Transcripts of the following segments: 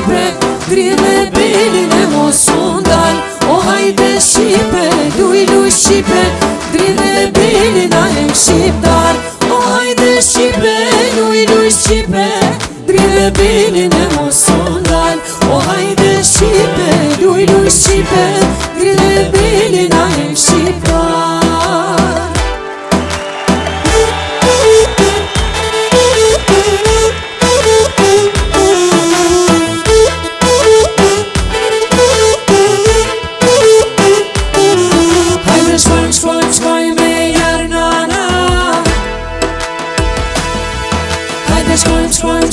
Shqipe, dridhe belin e mos undal. O hajde Shqipe, luj luj Shqipe, dridhe belin a e shqiptar. O hajde Shqipe, luj luj Shqipe, dridhe belin e mos undal. O hajde Shqipe, luj luj Shqipe, dridhe belin a e shqiptar.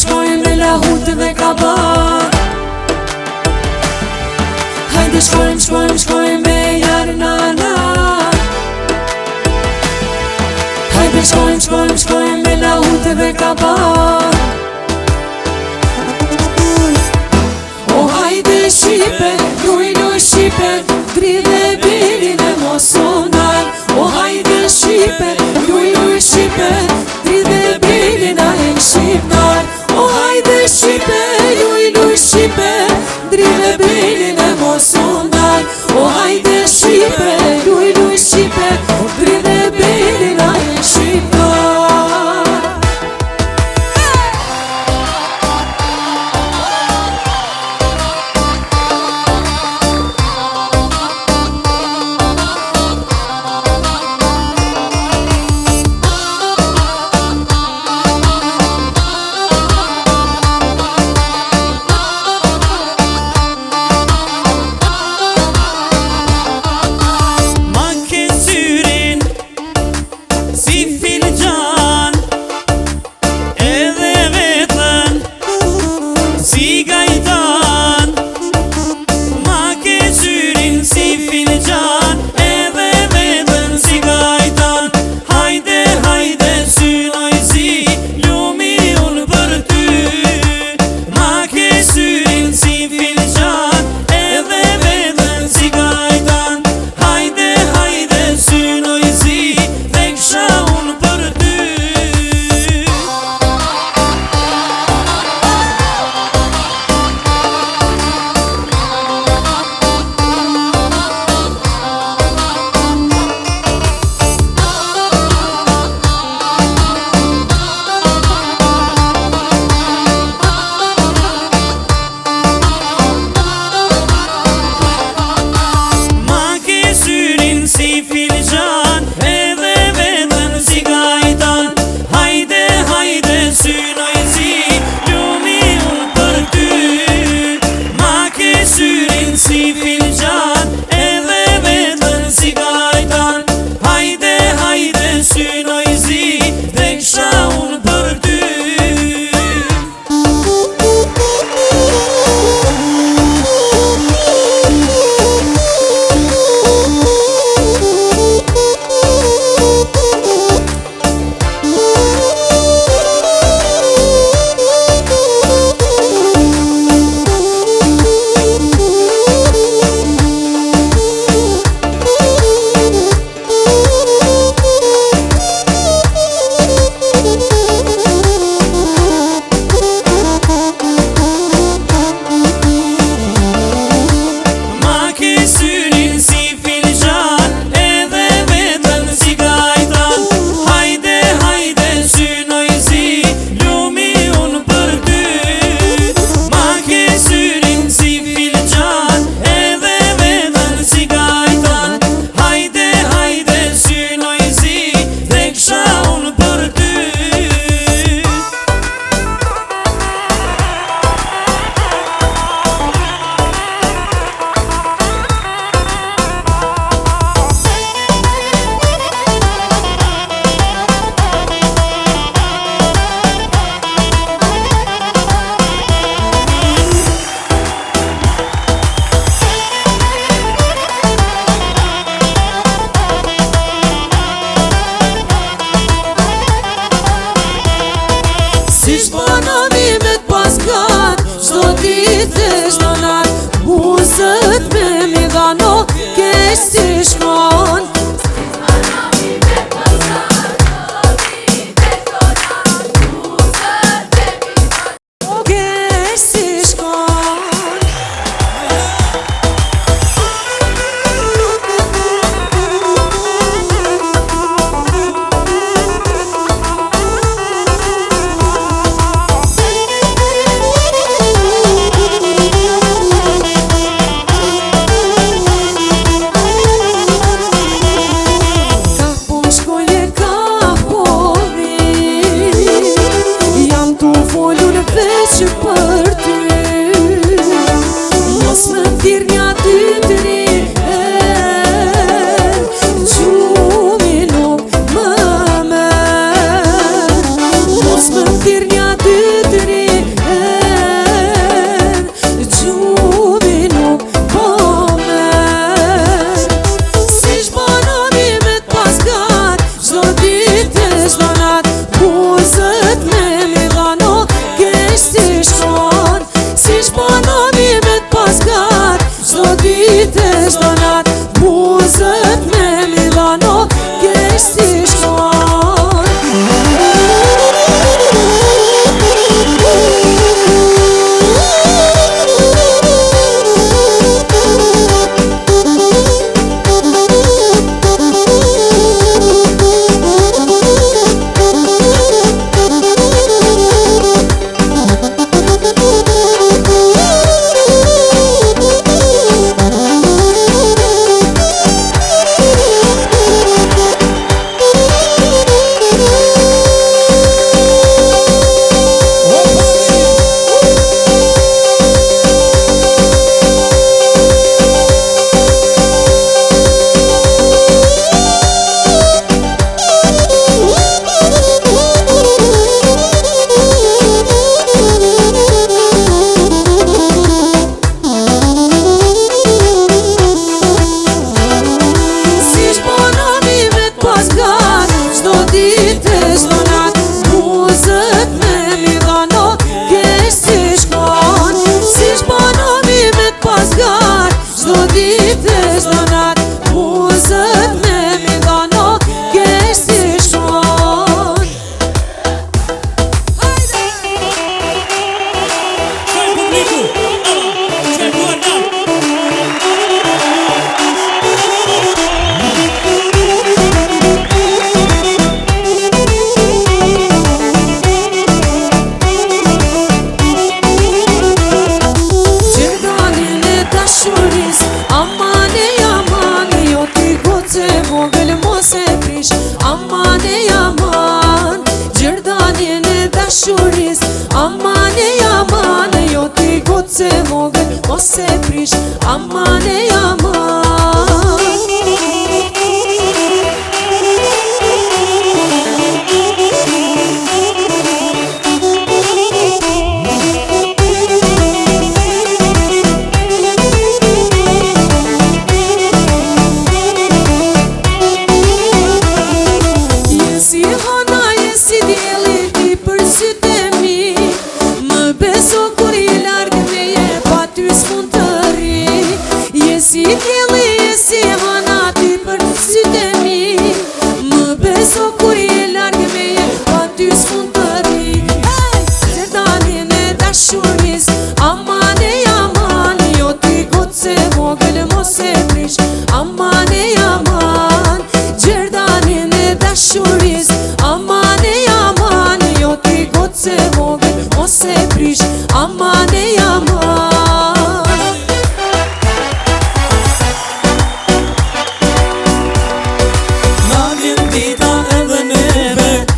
Shkojmë me lahute dhe kabar. Hajde shkojmë me jarnana. Hajde shkojmë me lahute dhe kabar. O hajde Shqipe, luj luj Shqipe, dridhe belin e mos undal. O hajde Shqipe, luj luj Shqipe, dridhe belin a e shqiptar. O hajde Shqipe, luj luj Shqipe, dridhe belin e mos undal. O hajde Shqipe, luj luj Shqipe, dridhe belin a e shqiptar.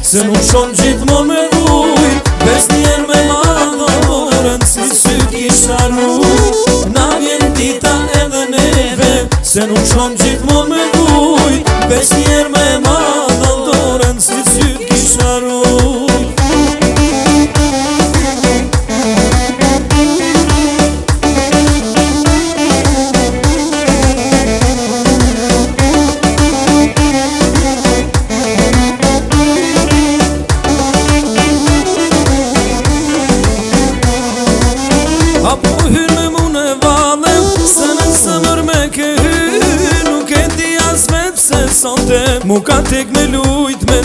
se nuk shon gjithmon me vuj, besnjer me madhorën, si sy kisha rruj. Na vjen dita edhe neve, se nuk shon gjithmon me vuj, besnjer me madhorën, si sy kisha rruj. Apo hyrë me mune valem, se në sëmër me ke hyrë, nuk e di as vetë se sonte, mu ka tek me lujt me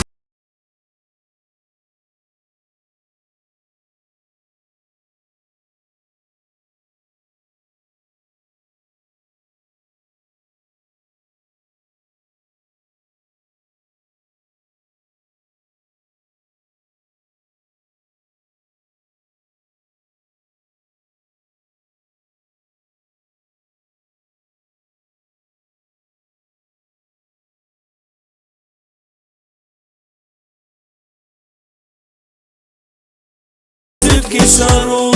kisha rruj.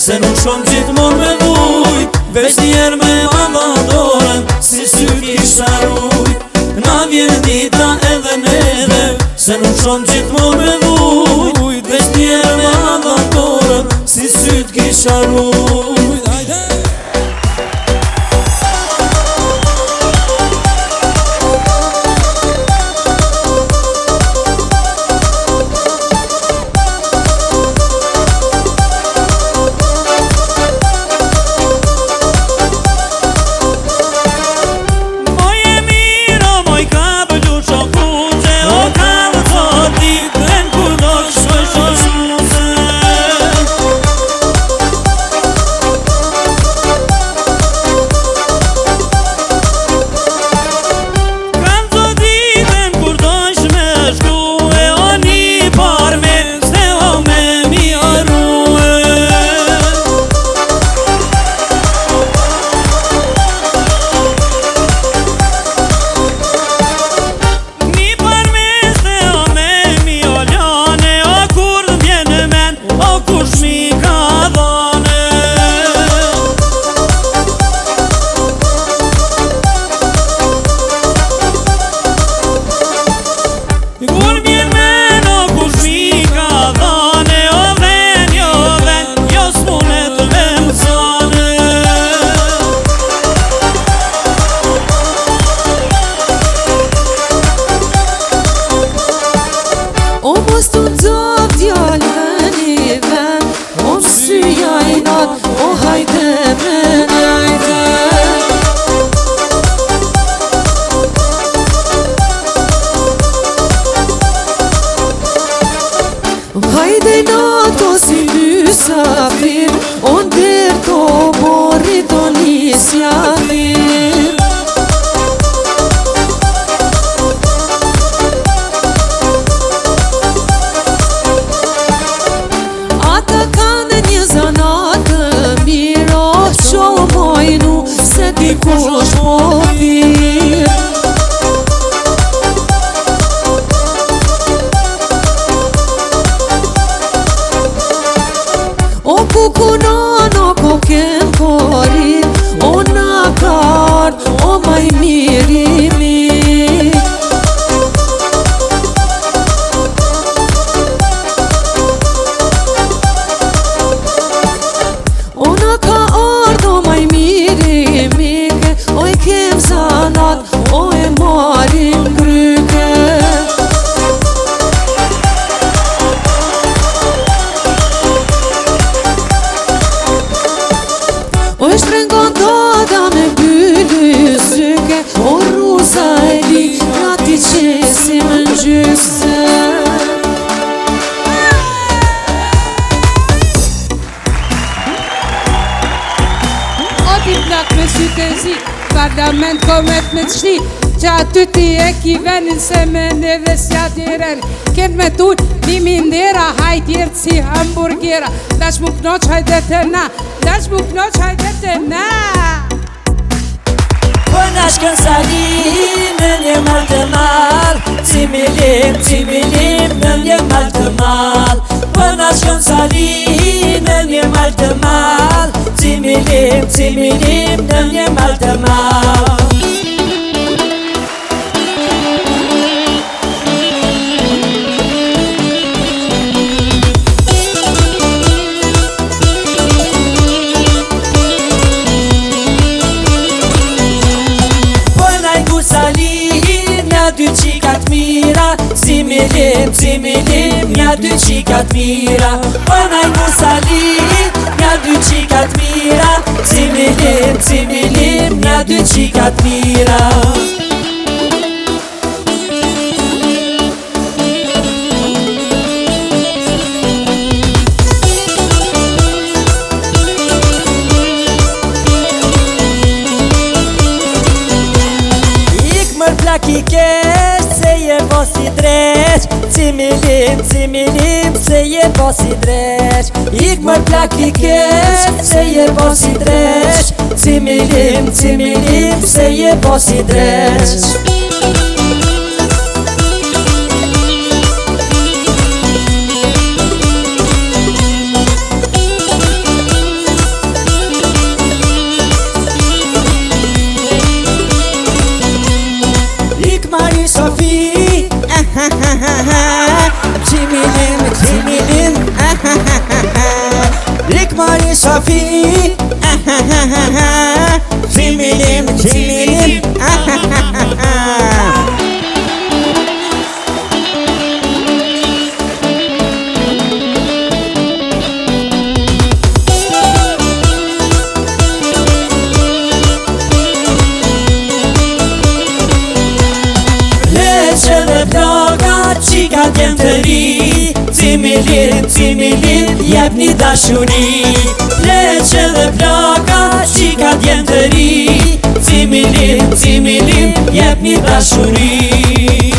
Se nuk shon gjithmon me vuj, besnjer me madhorën, si sy kisha rruj. Na vjen dita edhe neve, se nuk shon gjithmon me vuj, besnjer me madhorën, si sy kisha rruj. Hajde nato si mysafir, o ndër to borri do nisja mir. Ata kanë një zanat të mirë, o qo mojnu se dikush po thirë. O kukunon, o koken korit, o nakar, parlament komet me të shni që aty ti e ki venin se me neve s'ja diren Ket me tull, nimi ndera, hajtjertë si hamburgera Dash mu knoq hajdet e na, dash mu knoq hajdet e na Pëna shkën salin në një mal të mal Cimilim, cimilim në një mal të mal Pëna shkën salin në një mal të mal Cimilim, cimilim në një mal të mal dy qikat mira Cimilim, cimilim, nja dy qikat mira Pënaj musalin, nja dy qikat mira Cimilim, cimilim, nja dy qikat mira Plaki kesh, se je bosi dreq Cimilim, cimilim, se je bosi dreq Ik mër plaki kesh, se je bosi dreq Cimilim, cimilim, se je bosi dreq Sofi, cimilim, cimilim, Lik Mari Sofi, cimilim, cimilim, Qikat jem të ri Cimilim, cimilim, jep një dashuri Leqe dhe plaka Qikat jem të ri Cimilim, cimilim, jep një dashuri